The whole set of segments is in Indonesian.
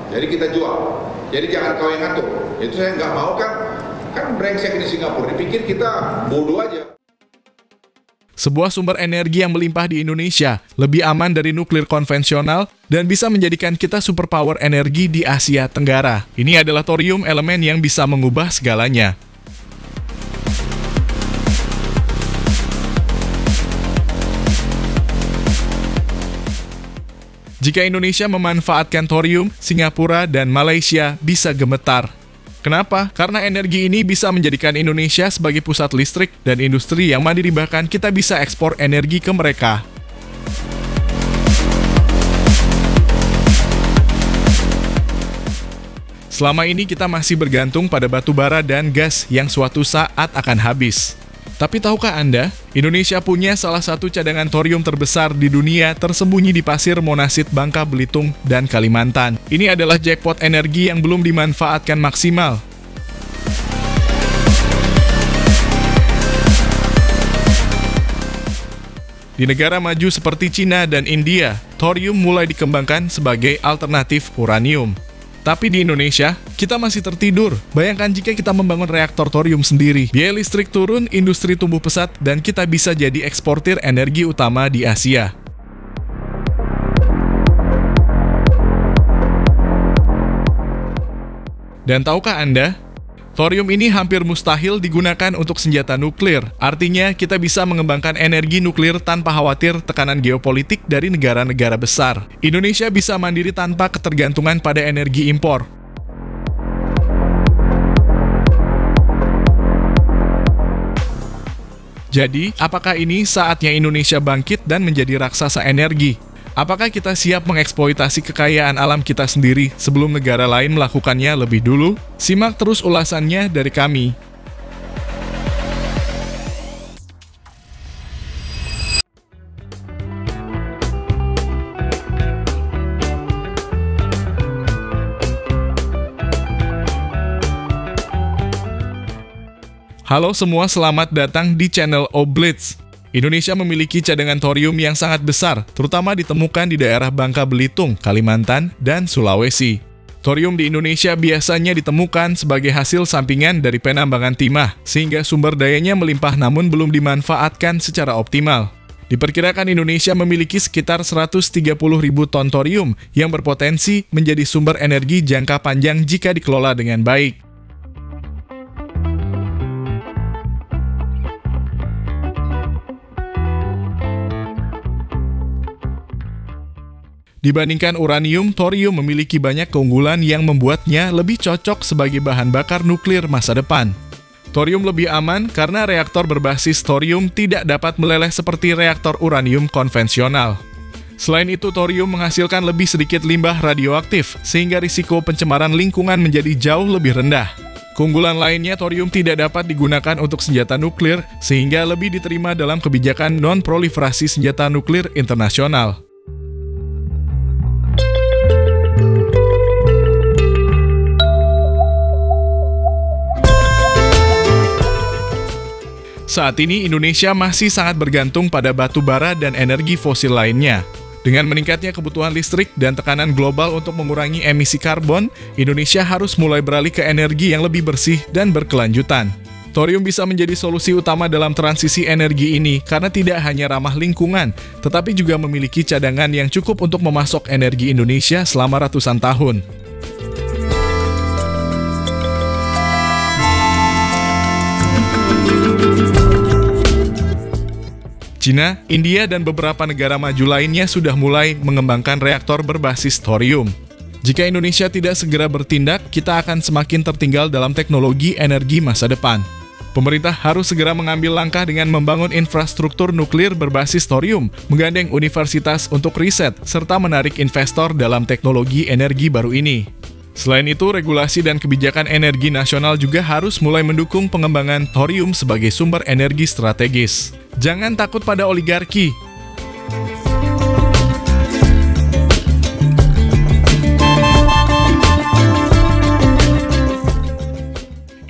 Jadi kita jual. Jadi jangan kau yang ngatur. Itu saya nggak mau kan brengsek di Singapura. Dipikir kita bodoh aja. Sebuah sumber energi yang melimpah di Indonesia, lebih aman dari nuklir konvensional, dan bisa menjadikan kita superpower energi di Asia Tenggara. Ini adalah thorium, elemen yang bisa mengubah segalanya. Jika Indonesia memanfaatkan thorium, Singapura dan Malaysia bisa gemetar. Kenapa? Karena energi ini bisa menjadikan Indonesia sebagai pusat listrik dan industri yang mandiri, bahkan kita bisa ekspor energi ke mereka. Selama ini kita masih bergantung pada batu bara dan gas yang suatu saat akan habis. Tapi tahukah Anda, Indonesia punya salah satu cadangan thorium terbesar di dunia tersembunyi di pasir monasit Bangka Belitung dan Kalimantan. Ini adalah jackpot energi yang belum dimanfaatkan maksimal. Di negara maju seperti Cina dan India, thorium mulai dikembangkan sebagai alternatif uranium. Tapi di Indonesia, kita masih tertidur. Bayangkan jika kita membangun reaktor thorium sendiri. Biaya listrik turun, industri tumbuh pesat, dan kita bisa jadi eksportir energi utama di Asia. Dan tahukah Anda? Thorium ini hampir mustahil digunakan untuk senjata nuklir. Artinya, kita bisa mengembangkan energi nuklir tanpa khawatir tekanan geopolitik dari negara-negara besar. Indonesia bisa mandiri tanpa ketergantungan pada energi impor. Jadi, apakah ini saatnya Indonesia bangkit dan menjadi raksasa energi? Apakah kita siap mengeksploitasi kekayaan alam kita sendiri sebelum negara lain melakukannya lebih dulu? Simak terus ulasannya dari kami. Halo semua, selamat datang di channel Oblitz. Indonesia memiliki cadangan thorium yang sangat besar, terutama ditemukan di daerah Bangka Belitung, Kalimantan, dan Sulawesi. Thorium di Indonesia biasanya ditemukan sebagai hasil sampingan dari penambangan timah, sehingga sumber dayanya melimpah namun belum dimanfaatkan secara optimal. Diperkirakan Indonesia memiliki sekitar 130.000 ton thorium yang berpotensi menjadi sumber energi jangka panjang jika dikelola dengan baik. Dibandingkan uranium, thorium memiliki banyak keunggulan yang membuatnya lebih cocok sebagai bahan bakar nuklir masa depan. Thorium lebih aman karena reaktor berbasis thorium tidak dapat meleleh seperti reaktor uranium konvensional. Selain itu, thorium menghasilkan lebih sedikit limbah radioaktif, sehingga risiko pencemaran lingkungan menjadi jauh lebih rendah. Keunggulan lainnya, thorium tidak dapat digunakan untuk senjata nuklir, sehingga lebih diterima dalam kebijakan non-proliferasi senjata nuklir internasional. Saat ini Indonesia masih sangat bergantung pada batu bara dan energi fosil lainnya. Dengan meningkatnya kebutuhan listrik dan tekanan global untuk mengurangi emisi karbon, Indonesia harus mulai beralih ke energi yang lebih bersih dan berkelanjutan. Thorium bisa menjadi solusi utama dalam transisi energi ini karena tidak hanya ramah lingkungan, tetapi juga memiliki cadangan yang cukup untuk memasok energi Indonesia selama ratusan tahun. Cina, India, dan beberapa negara maju lainnya sudah mulai mengembangkan reaktor berbasis thorium. Jika Indonesia tidak segera bertindak, kita akan semakin tertinggal dalam teknologi energi masa depan. Pemerintah harus segera mengambil langkah dengan membangun infrastruktur nuklir berbasis thorium, menggandeng universitas untuk riset, serta menarik investor dalam teknologi energi baru ini. Selain itu, regulasi dan kebijakan energi nasional juga harus mulai mendukung pengembangan thorium sebagai sumber energi strategis. Jangan takut pada oligarki.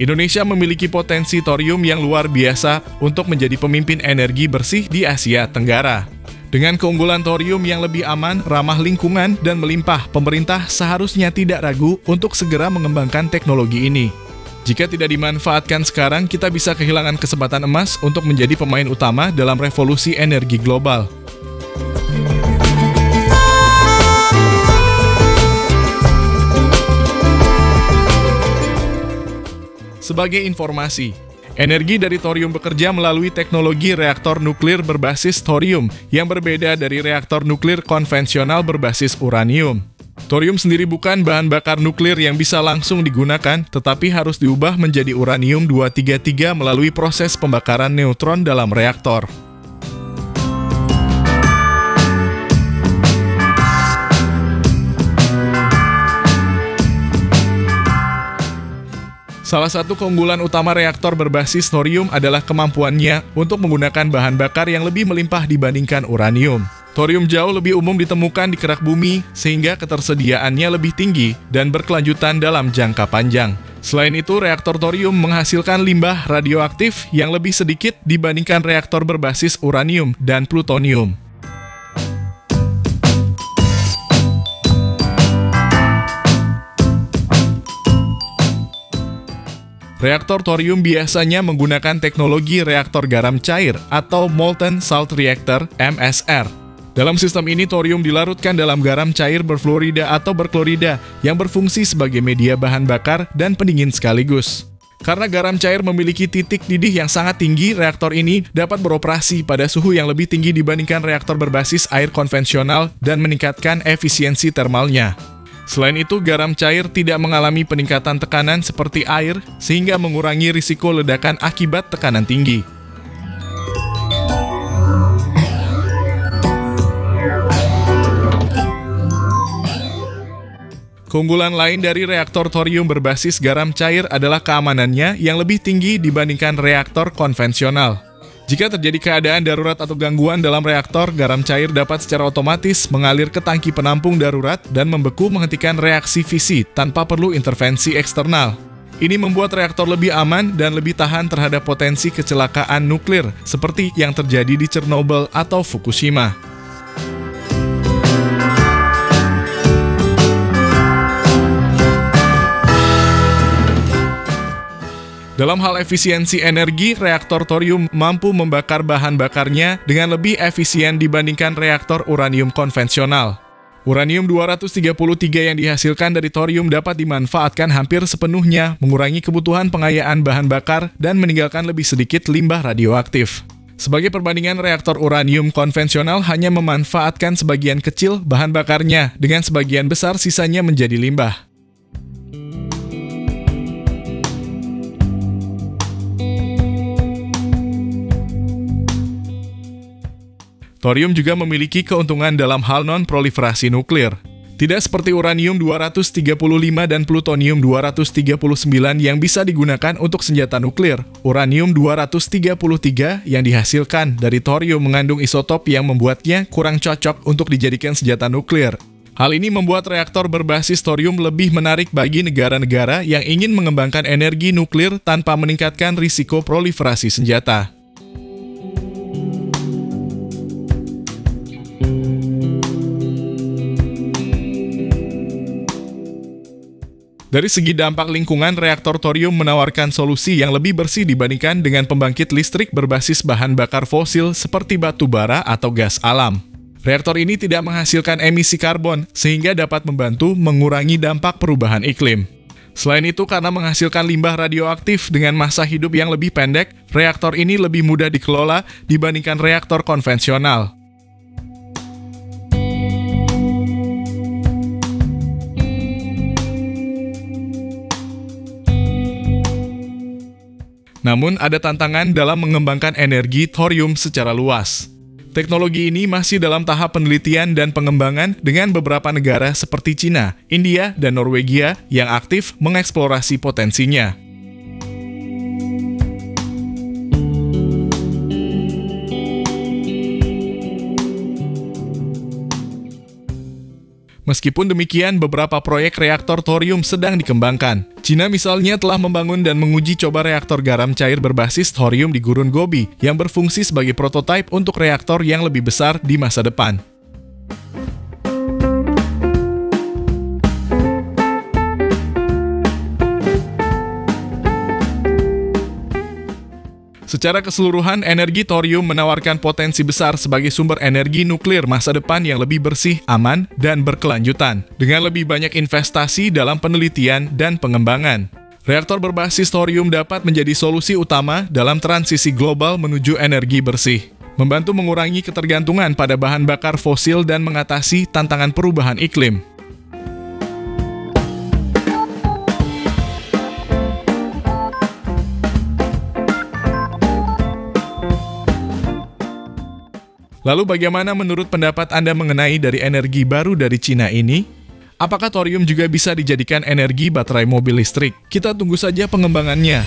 Indonesia memiliki potensi thorium yang luar biasa untuk menjadi pemimpin energi bersih di Asia Tenggara. Dengan keunggulan thorium yang lebih aman, ramah lingkungan, dan melimpah, pemerintah seharusnya tidak ragu untuk segera mengembangkan teknologi ini. Jika tidak dimanfaatkan sekarang, kita bisa kehilangan kesempatan emas untuk menjadi pemain utama dalam revolusi energi global. Sebagai informasi, energi dari thorium bekerja melalui teknologi reaktor nuklir berbasis thorium yang berbeda dari reaktor nuklir konvensional berbasis uranium. Thorium sendiri bukan bahan bakar nuklir yang bisa langsung digunakan, tetapi harus diubah menjadi uranium-233 melalui proses pembakaran neutron dalam reaktor. Salah satu keunggulan utama reaktor berbasis thorium adalah kemampuannya untuk menggunakan bahan bakar yang lebih melimpah dibandingkan uranium. Thorium jauh lebih umum ditemukan di kerak bumi, sehingga ketersediaannya lebih tinggi dan berkelanjutan dalam jangka panjang. Selain itu, reaktor thorium menghasilkan limbah radioaktif yang lebih sedikit dibandingkan reaktor berbasis uranium dan plutonium. Reaktor thorium biasanya menggunakan teknologi reaktor garam cair atau Molten Salt Reactor (MSR). Dalam sistem ini, thorium dilarutkan dalam garam cair berfluorida atau berklorida yang berfungsi sebagai media bahan bakar dan pendingin sekaligus. Karena garam cair memiliki titik didih yang sangat tinggi, reaktor ini dapat beroperasi pada suhu yang lebih tinggi dibandingkan reaktor berbasis air konvensional dan meningkatkan efisiensi termalnya. Selain itu, garam cair tidak mengalami peningkatan tekanan seperti air, sehingga mengurangi risiko ledakan akibat tekanan tinggi. Keunggulan lain dari reaktor thorium berbasis garam cair adalah keamanannya yang lebih tinggi dibandingkan reaktor konvensional. Jika terjadi keadaan darurat atau gangguan dalam reaktor, garam cair dapat secara otomatis mengalir ke tangki penampung darurat dan membeku menghentikan reaksi fisi tanpa perlu intervensi eksternal. Ini membuat reaktor lebih aman dan lebih tahan terhadap potensi kecelakaan nuklir seperti yang terjadi di Chernobyl atau Fukushima. Dalam hal efisiensi energi, reaktor thorium mampu membakar bahan bakarnya dengan lebih efisien dibandingkan reaktor uranium konvensional. Uranium-233 yang dihasilkan dari thorium dapat dimanfaatkan hampir sepenuhnya, mengurangi kebutuhan pengayaan bahan bakar dan meninggalkan lebih sedikit limbah radioaktif. Sebagai perbandingan, reaktor uranium konvensional hanya memanfaatkan sebagian kecil bahan bakarnya, dengan sebagian besar sisanya menjadi limbah. Thorium juga memiliki keuntungan dalam hal non-proliferasi nuklir. Tidak seperti uranium-235 dan plutonium-239 yang bisa digunakan untuk senjata nuklir, uranium-233 yang dihasilkan dari thorium mengandung isotop yang membuatnya kurang cocok untuk dijadikan senjata nuklir. Hal ini membuat reaktor berbasis thorium lebih menarik bagi negara-negara yang ingin mengembangkan energi nuklir tanpa meningkatkan risiko proliferasi senjata. Dari segi dampak lingkungan, reaktor thorium menawarkan solusi yang lebih bersih dibandingkan dengan pembangkit listrik berbasis bahan bakar fosil seperti batu bara atau gas alam. Reaktor ini tidak menghasilkan emisi karbon, sehingga dapat membantu mengurangi dampak perubahan iklim. Selain itu, karena menghasilkan limbah radioaktif dengan masa hidup yang lebih pendek, reaktor ini lebih mudah dikelola dibandingkan reaktor konvensional. Namun, ada tantangan dalam mengembangkan energi thorium secara luas. Teknologi ini masih dalam tahap penelitian dan pengembangan dengan beberapa negara seperti Cina, India, dan Norwegia yang aktif mengeksplorasi potensinya. Meskipun demikian, beberapa proyek reaktor thorium sedang dikembangkan. Cina misalnya telah membangun dan menguji coba reaktor garam cair berbasis thorium di Gurun Gobi yang berfungsi sebagai prototipe untuk reaktor yang lebih besar di masa depan. Secara keseluruhan, energi thorium menawarkan potensi besar sebagai sumber energi nuklir masa depan yang lebih bersih, aman, dan berkelanjutan, dengan lebih banyak investasi dalam penelitian dan pengembangan. Reaktor berbasis thorium dapat menjadi solusi utama dalam transisi global menuju energi bersih, membantu mengurangi ketergantungan pada bahan bakar fosil dan mengatasi tantangan perubahan iklim. Lalu bagaimana menurut pendapat Anda mengenai dari energi baru dari Cina ini? Apakah thorium juga bisa dijadikan energi baterai mobil listrik? Kita tunggu saja pengembangannya.